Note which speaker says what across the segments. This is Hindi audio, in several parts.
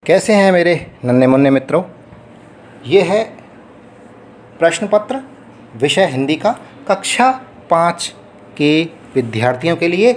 Speaker 1: कैसे हैं मेरे नन्हे मुन्ने मित्रों। ये है प्रश्न पत्र विषय हिंदी का कक्षा 5 के विद्यार्थियों के लिए।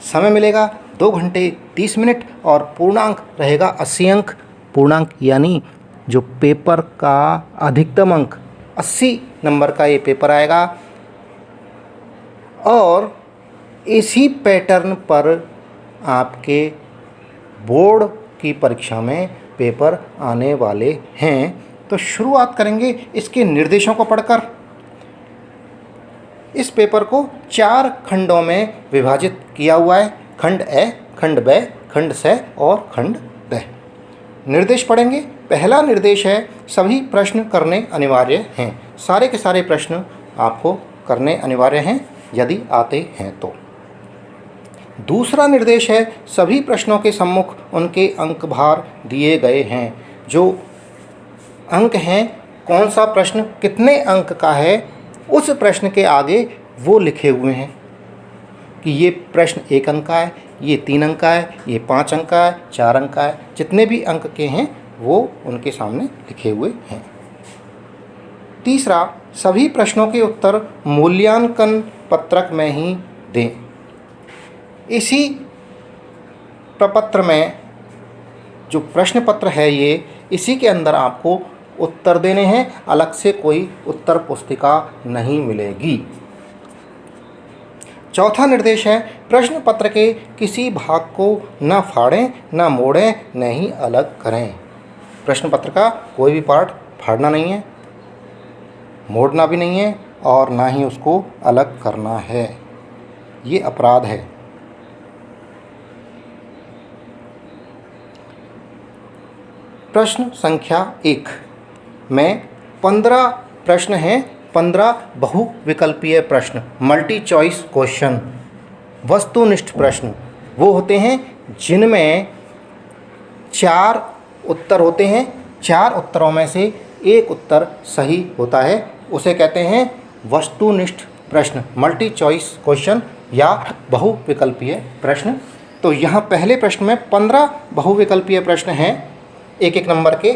Speaker 1: समय मिलेगा 2 घंटे 30 मिनट और पूर्णांक रहेगा 80 अंक। पूर्णांक यानी जो पेपर का अधिकतम अंक 80 नंबर का ये पेपर आएगा और इसी पैटर्न पर आपके बोर्ड की परीक्षा में पेपर आने वाले हैं। तो शुरुआत करेंगे इसके निर्देशों को पढ़कर। इस पेपर को 4 खंडों में विभाजित किया हुआ है। खंड ए, खंड ब, खंड स और खंड द। निर्देश पढ़ेंगे। पहला निर्देश है सभी प्रश्न करने अनिवार्य हैं। सारे के सारे प्रश्न आपको करने अनिवार्य हैं यदि आते हैं तो। दूसरा निर्देश है सभी प्रश्नों के सम्मुख उनके अंक भार दिए गए हैं। जो अंक हैं, कौन सा प्रश्न कितने अंक का है, उस प्रश्न के आगे वो लिखे हुए हैं कि ये प्रश्न 1 अंक का है, ये 3 अंक का है, ये 5 अंक का है, 4 अंक का है। जितने भी अंक के हैं वो उनके सामने लिखे हुए हैं। तीसरा, सभी प्रश्नों के उत्तर मूल्यांकन पत्रक में ही दें। इसी प्रपत्र में जो प्रश्न पत्र है ये, इसी के अंदर आपको उत्तर देने हैं। अलग से कोई उत्तर पुस्तिका नहीं मिलेगी। चौथा निर्देश है प्रश्न पत्र के किसी भाग को न फाड़ें, न मोड़ें, न ही अलग करें। प्रश्न पत्र का कोई भी पार्ट फाड़ना नहीं है, मोड़ना भी नहीं है और ना ही उसको अलग करना है। ये अपराध है। प्रश्न संख्या 1 में 15 प्रश्न हैं। 15 बहुविकल्पीय प्रश्न, मल्टी चॉइस क्वेश्चन, वस्तुनिष्ठ प्रश्न वो होते हैं जिनमें 4 उत्तर होते हैं। 4 उत्तरों में से एक उत्तर सही होता है, उसे कहते हैं वस्तुनिष्ठ प्रश्न, मल्टी चॉइस क्वेश्चन या बहुविकल्पीय प्रश्न। तो यहाँ पहले प्रश्न में 15 बहुविकल्पीय प्रश्न हैं, 1-1 नंबर के।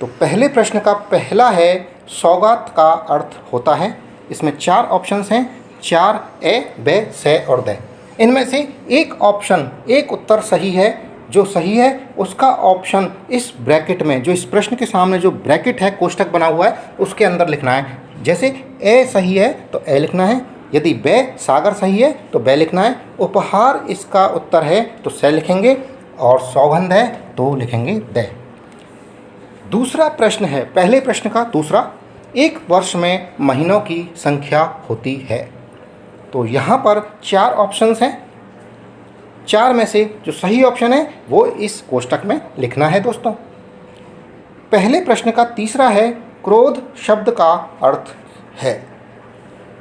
Speaker 1: तो पहले प्रश्न का पहला है सौगात का अर्थ होता है। इसमें 4 ऑप्शंस हैं, 4 ए, ब, स और द। इनमें से एक ऑप्शन, एक उत्तर सही है। जो सही है उसका ऑप्शन इस ब्रैकेट में, जो इस प्रश्न के सामने जो ब्रैकेट है, कोष्ठक बना हुआ है, उसके अंदर लिखना है। जैसे ए सही है तो ए लिखना है, यदि ब सागर सही है तो ब लिखना है, उपहार इसका उत्तर है तो स लिखेंगे और सौगंध है तो लिखेंगे द। दूसरा प्रश्न है, पहले प्रश्न का दूसरा, एक वर्ष में महीनों की संख्या होती है। तो यहाँ पर 4 ऑप्शंस हैं। 4 में से जो सही ऑप्शन है वो इस कोष्ठक में लिखना है दोस्तों। पहले प्रश्न का तीसरा है क्रोध शब्द का अर्थ है।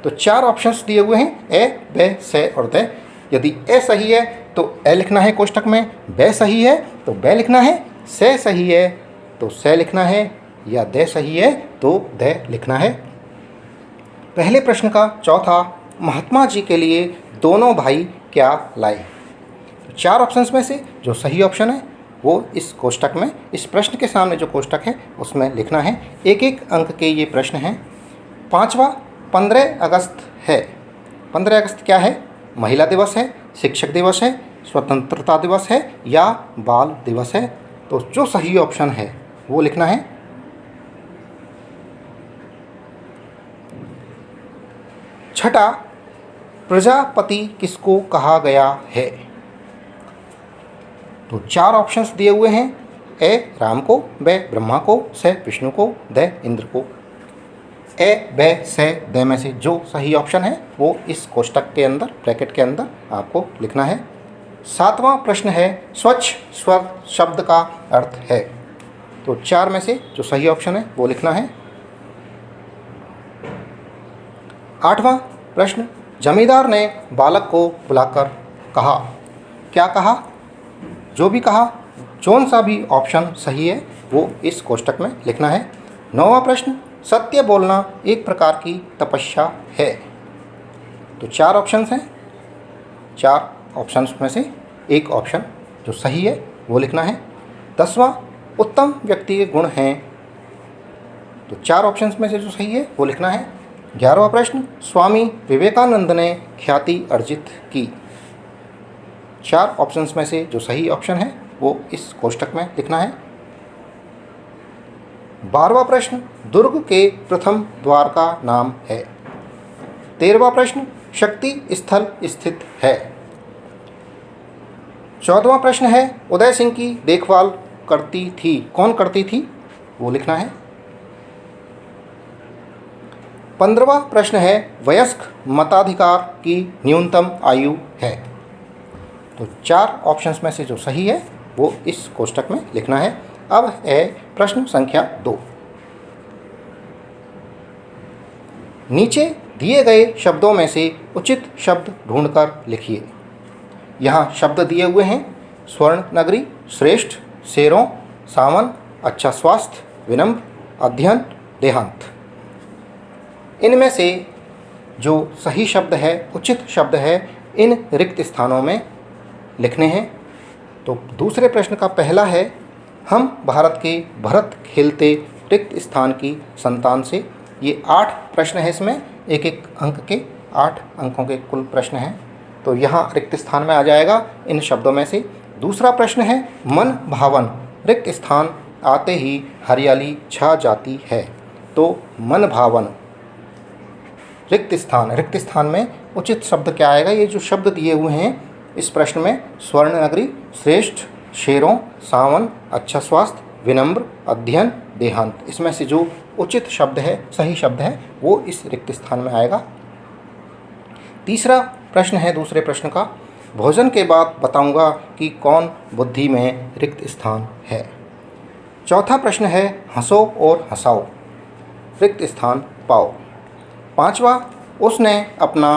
Speaker 1: तो 4 ऑप्शंस दिए हुए हैं, ए, ब, स और द। यदि ए सही है तो ए लिखना है कोष्ठक में, ब सही है तो ब लिखना है, स सही है तो स लिखना है, या द सही है तो द लिखना है। पहले प्रश्न का चौथा, महात्मा जी के लिए दोनों भाई क्या लाए। तो 4 ऑप्शंस में से जो सही ऑप्शन है वो इस कोष्ठक में, इस प्रश्न के सामने जो कोष्ठक है उसमें लिखना है। 1-1 अंक के ये प्रश्न हैं। 5वां 15 अगस्त है। 15 अगस्त क्या है? महिला दिवस है, शिक्षक दिवस है, स्वतंत्रता दिवस है या बाल दिवस है। तो जो सही ऑप्शन है वो लिखना है। छठा, प्रजापति किसको कहा गया है। तो 4 ऑप्शंस दिए हुए हैं, ए राम को, ब ब्रह्मा को, स विष्णु को, द इंद्र को। ए, ब, स, द में से जो सही ऑप्शन है वो इस कोष्ठक के अंदर, ब्रैकेट के अंदर आपको लिखना है। 7वां प्रश्न है स्वच्छ स्वर शब्द का अर्थ है। तो 4 में से जो सही ऑप्शन है वो लिखना है। 8वां प्रश्न, जमींदार ने बालक को बुलाकर कहा। क्या कहा? जो भी कहा, कौन सा भी ऑप्शन सही है वो इस कोष्ठक में लिखना है। 9वां प्रश्न, सत्य बोलना एक प्रकार की तपस्या है। तो 4 ऑप्शंस हैं, 4 ऑप्शंस में से एक ऑप्शन जो सही है वो लिखना है। 10वां उत्तम व्यक्ति के गुण हैं, तो 4 ऑप्शंस में से जो सही है वो लिखना है। 11वां प्रश्न, स्वामी विवेकानंद ने ख्याति अर्जित की। 4 ऑप्शंस में से जो सही ऑप्शन है वो इस कोष्टक में लिखना है। 12वां प्रश्न, दुर्ग के प्रथम द्वार का नाम है। 13वां प्रश्न, शक्ति स्थल स्थित है। 14वां प्रश्न है, उदय सिंह की देखभाल करती थी, कौन करती थी, वो लिखना है। 15वां प्रश्न है, वयस्क मताधिकार की न्यूनतम आयु है। तो 4 ऑप्शंस में से जो सही है वो इस कोष्टक में लिखना है। अब है प्रश्न संख्या 2। नीचे दिए गए शब्दों में से उचित शब्द ढूंढकर लिखिए। यहाँ शब्द दिए हुए हैं, स्वर्ण नगरी, श्रेष्ठ, शेरों, सावन, अच्छा स्वास्थ्य, विनम्र, अध्ययन, देहांत। इनमें से जो सही शब्द है, उचित शब्द है, इन रिक्त स्थानों में लिखने हैं। तो दूसरे प्रश्न का पहला है, हम भारत के भरत खेलते रिक्त स्थान की संतान से। ये 8 प्रश्न हैं, इसमें एक एक अंक के 8 अंकों के कुल प्रश्न हैं। तो यहाँ रिक्त स्थान में आ जाएगा इन शब्दों में से। दूसरा प्रश्न है, मन भावन रिक्त स्थान आते ही हरियाली छा जाती है। तो मन भावन रिक्त स्थान में उचित शब्द क्या आएगा? ये जो शब्द दिए हुए हैं इस प्रश्न में, स्वर्ण नगरी, श्रेष्ठ, शेरों, सावन, अच्छा स्वास्थ्य, विनम्र, अध्ययन, देहांत, इसमें से जो उचित शब्द है, सही शब्द है, वो इस रिक्त स्थान में आएगा। तीसरा प्रश्न है दूसरे प्रश्न का, भोजन के बाद बताऊंगा कि कौन बुद्धि में रिक्त स्थान है। चौथा प्रश्न है, हंसो और हंसाओ, रिक्त स्थान पाओ। 5वां, उसने अपना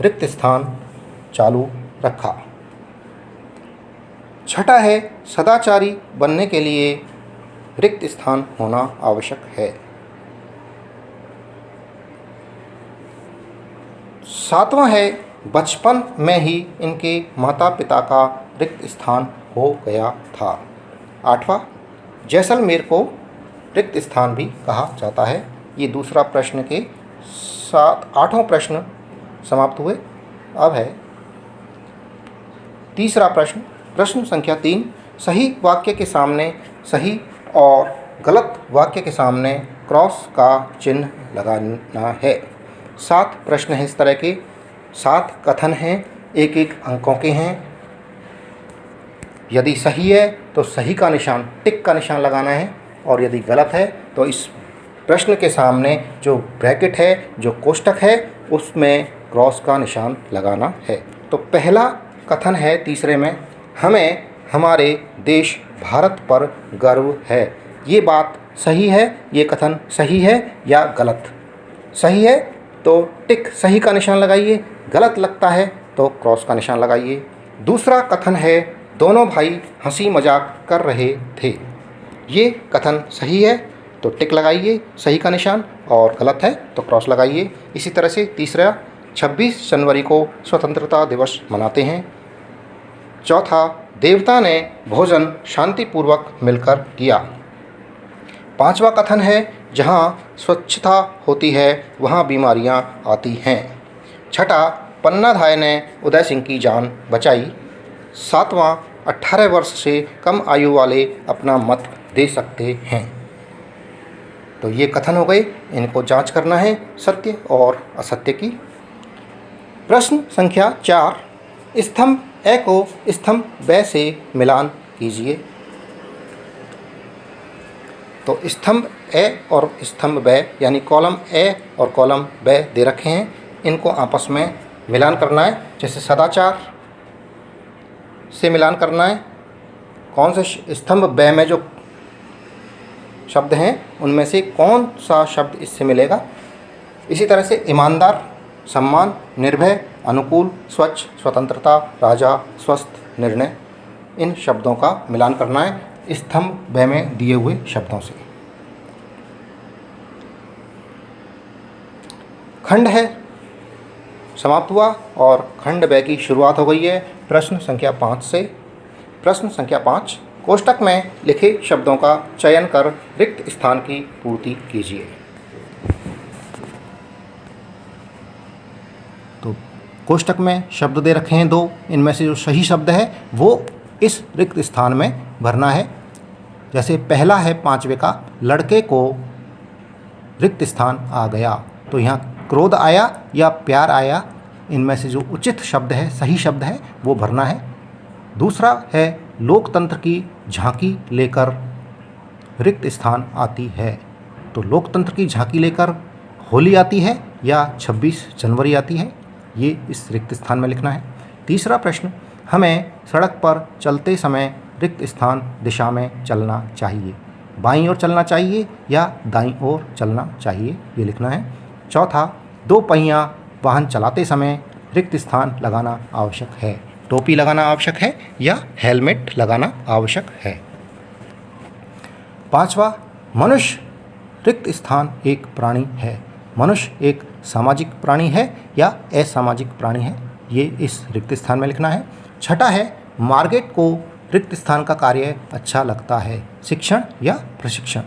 Speaker 1: रिक्त स्थान चालू रखा। 6ठा है, सदाचारी बनने के लिए रिक्त स्थान होना आवश्यक है। 7वां है, बचपन में ही इनके माता पिता का रिक्त स्थान हो गया था। 8वां, जैसलमेर को रिक्त स्थान भी कहा जाता है। ये दूसरा प्रश्न के 8वां प्रश्न समाप्त हुए। अब है तीसरा प्रश्न, प्रश्न संख्या 3, सही वाक्य के सामने सही और गलत वाक्य के सामने क्रॉस का चिन्ह लगाना है। 7 प्रश्न हैं इस तरह के, 7 कथन हैं, एक एक अंकों के हैं। यदि सही है तो सही का निशान, टिक का निशान लगाना है, और यदि गलत है तो इस प्रश्न के सामने जो ब्रैकेट है, जो कोष्टक है, उसमें क्रॉस का निशान लगाना है। तो पहला कथन है तीसरे में, हमें हमारे देश भारत पर गर्व है। ये बात सही है, ये कथन सही है या गलत? सही है तो टिक, सही का निशान लगाइए, गलत लगता है तो क्रॉस का निशान लगाइए। दूसरा कथन है, दोनों भाई हंसी मजाक कर रहे थे। ये कथन सही है तो टिक लगाइए, सही का निशान, और गलत है तो क्रॉस लगाइए। इसी तरह से तीसरा, 26 जनवरी को स्वतंत्रता दिवस मनाते हैं। चौथा, देवता ने भोजन शांतिपूर्वक मिलकर किया। 5वां कथन है, जहाँ स्वच्छता होती है वहाँ बीमारियाँ आती हैं। 6ठा, पन्नाधाय ने उदय सिंह की जान बचाई। 7वां, 18 वर्ष से कम आयु वाले अपना मत दे सकते हैं। तो ये कथन हो गए, इनको जांच करना है सत्य और असत्य की। प्रश्न संख्या 4, स्तंभ ए को स्तंभ ब से मिलान कीजिए। तो स्तंभ ए और स्तंभ ब यानी कॉलम ए और कॉलम ब दे रखे हैं, इनको आपस में मिलान करना है। जैसे सदाचार से मिलान करना है, कौन से स्तंभ ब में जो शब्द हैं उनमें से कौन सा शब्द इससे मिलेगा। इसी तरह से ईमानदार, सम्मान, निर्भय, अनुकूल, स्वच्छ, स्वतंत्रता, राजा, स्वस्थ, निर्णय, इन शब्दों का मिलान करना है स्तंभ ब में दिए हुए शब्दों से। खंड है समाप्त हुआ और खंड ब की शुरुआत हो गई है प्रश्न संख्या 5 से। प्रश्न संख्या 5, कोष्टक में लिखे शब्दों का चयन कर रिक्त स्थान की पूर्ति कीजिए। तो कोष्टक में शब्द दे रखे हैं 2, इनमें से जो सही शब्द है वो इस रिक्त स्थान में भरना है। जैसे पहला है 5वें का, लड़के को रिक्त स्थान आ गया, तो यहाँ क्रोध आया या प्यार आया, इनमें से जो उचित शब्द है, सही शब्द है, वो भरना है। दूसरा है लोकतंत्र की झांकी लेकर रिक्त स्थान आती है, तो लोकतंत्र की झांकी लेकर होली आती है या 26 जनवरी आती है, ये इस रिक्त स्थान में लिखना है। तीसरा प्रश्न, हमें सड़क पर चलते समय रिक्त स्थान दिशा में चलना चाहिए, बाईं ओर चलना चाहिए या दाईं ओर चलना चाहिए, ये लिखना है। चौथा, 2 पहिया वाहन चलाते समय रिक्त स्थान लगाना आवश्यक है, टोपी लगाना आवश्यक है या हेलमेट लगाना आवश्यक है। 5वां, मनुष्य रिक्त स्थान एक प्राणी है, मनुष्य एक सामाजिक प्राणी है या असामाजिक प्राणी है, ये इस रिक्त स्थान में लिखना है। छठा है, मार्गेट को रिक्त स्थान का कार्य अच्छा लगता है, शिक्षण या प्रशिक्षण।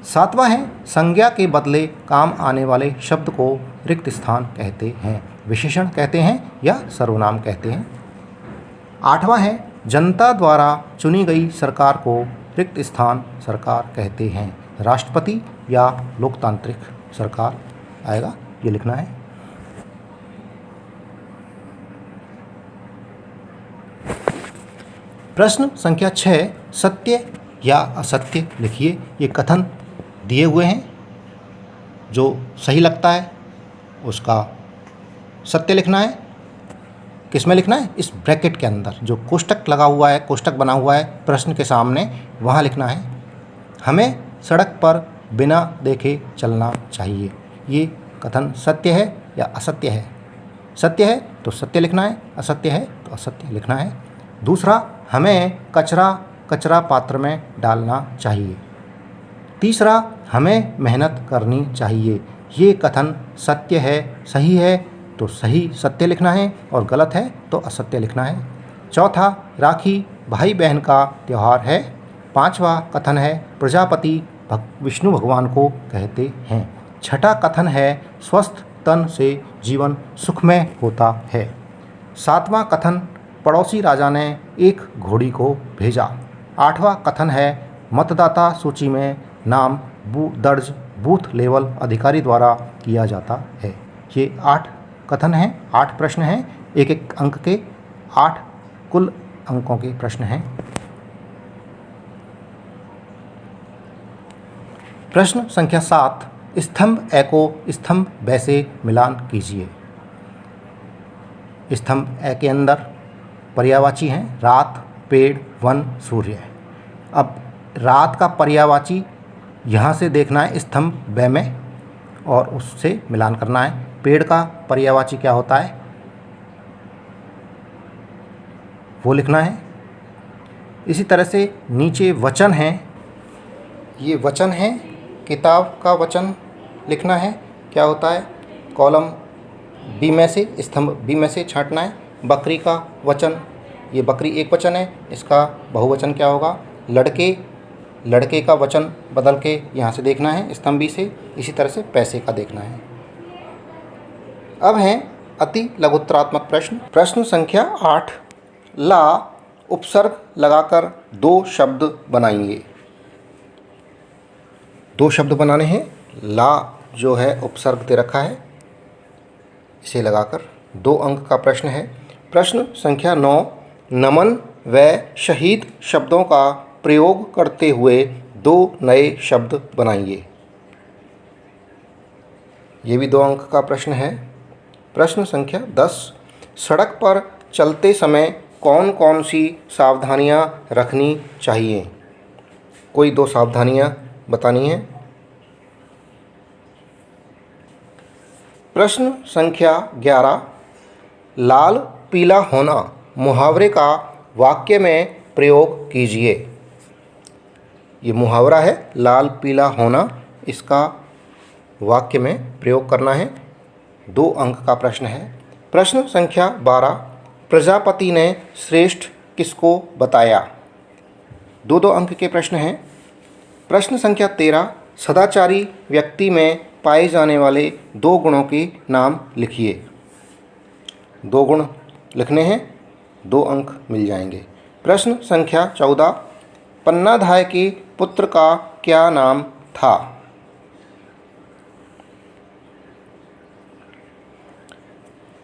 Speaker 1: 7वां है, संज्ञा के बदले काम आने वाले शब्द को रिक्त स्थान कहते हैं, विशेषण कहते हैं या सर्वनाम कहते हैं। 8वां है, जनता द्वारा चुनी गई सरकार को रिक्त स्थान सरकार कहते हैं, राष्ट्रपति या लोकतांत्रिक सरकार आएगा, ये लिखना है। प्रश्न संख्या 6, सत्य या असत्य लिखिए। ये कथन दिए हुए हैं, जो सही लगता है उसका सत्य लिखना है। किस में लिखना है? इस ब्रैकेट के अंदर जो कोष्टक लगा हुआ है, कोष्टक बना हुआ है प्रश्न के सामने, वहाँ लिखना है। हमें सड़क पर बिना देखे चलना चाहिए, ये कथन सत्य है या असत्य है? सत्य है तो सत्य लिखना है, असत्य है तो असत्य लिखना है। दूसरा, हमें कचरा पात्र में डालना चाहिए। तीसरा, हमें मेहनत करनी चाहिए, ये कथन सत्य है, सही है तो सही सत्य लिखना है और गलत है तो असत्य लिखना है। चौथा, राखी भाई बहन का त्यौहार है। 5वां कथन है, प्रजापति विष्णु भगवान को कहते हैं। छठा कथन है, स्वस्थ तन से जीवन सुखमय होता है। 7वां कथन, पड़ोसी राजा ने एक घोड़ी को भेजा। 8वां कथन है, मतदाता सूची में नाम दर्ज बूथ लेवल अधिकारी द्वारा किया जाता है। ये 8 कथन हैं, 8 प्रश्न हैं, एक एक अंक के 8 कुल अंकों के प्रश्न हैं। प्रश्न संख्या 7, स्तंभ ए को स्तंभ ब से मिलान कीजिए। स्तंभ ए के अंदर पर्यायवाची हैं रात, पेड़, वन, सूर्य। अब रात का पर्यायवाची यहाँ से देखना है स्तंभ ब में और उससे मिलान करना है। पेड़ का पर्यायवाची क्या होता है वो लिखना है। इसी तरह से नीचे वचन है, ये वचन है, किताब का वचन लिखना है, क्या होता है, कॉलम बी में से, स्तंभ बी में से छांटना है। बकरी का वचन, ये बकरी एक वचन है, इसका बहुवचन क्या होगा, लड़के, लड़के का वचन बदल के यहाँ से देखना है स्तंभ बी से। इसी तरह से पैसे का देखना है। अब हैं अति लघुत्तरात्मक प्रश्न। प्रश्न संख्या 8, ला उपसर्ग लगाकर 2 शब्द बनाइए। 2 शब्द बनाने हैं। ला जो है उपसर्ग दे रखा है, इसे लगाकर 2 अंक का प्रश्न है। प्रश्न संख्या 9, नमन व शहीद शब्दों का प्रयोग करते हुए 2 नए शब्द बनाइए। ये भी 2 अंक का प्रश्न है। प्रश्न संख्या 10, सड़क पर चलते समय कौन कौन सी सावधानियां रखनी चाहिए? कोई 2 सावधानियां बतानी है। प्रश्न संख्या 11, लाल पीला होना मुहावरे का वाक्य में प्रयोग कीजिए। ये मुहावरा है लाल पीला होना, इसका वाक्य में प्रयोग करना है। 2 अंक का प्रश्न है। प्रश्न संख्या 12, प्रजापति ने श्रेष्ठ किसको बताया। 2-2 अंक के प्रश्न हैं। प्रश्न संख्या 13, सदाचारी व्यक्ति में पाए जाने वाले 2 गुणों के नाम लिखिए। 2 गुण लिखने हैं, 2 अंक मिल जाएंगे। प्रश्न संख्या 14, पन्नाधाय के पुत्र का क्या नाम था।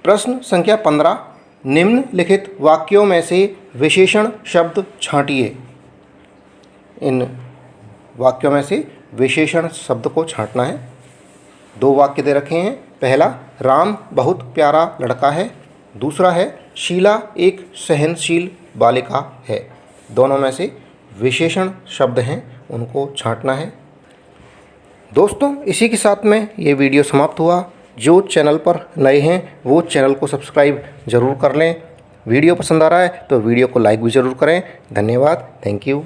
Speaker 1: प्रश्न संख्या 15, निम्नलिखित वाक्यों में से विशेषण शब्द छांटिए। इन वाक्यों में से विशेषण शब्द को छांटना है। 2 वाक्य दे रखे हैं। पहला, राम बहुत प्यारा लड़का है। दूसरा है, शीला एक सहनशील बालिका है। दोनों में से विशेषण शब्द हैं, उनको छांटना है। दोस्तों, इसी के साथ में ये वीडियो समाप्त हुआ। जो चैनल पर नए हैं वो चैनल को सब्सक्राइब ज़रूर कर लें। वीडियो पसंद आ रहा है तो वीडियो को लाइक भी ज़रूर करें। धन्यवाद। Thank you.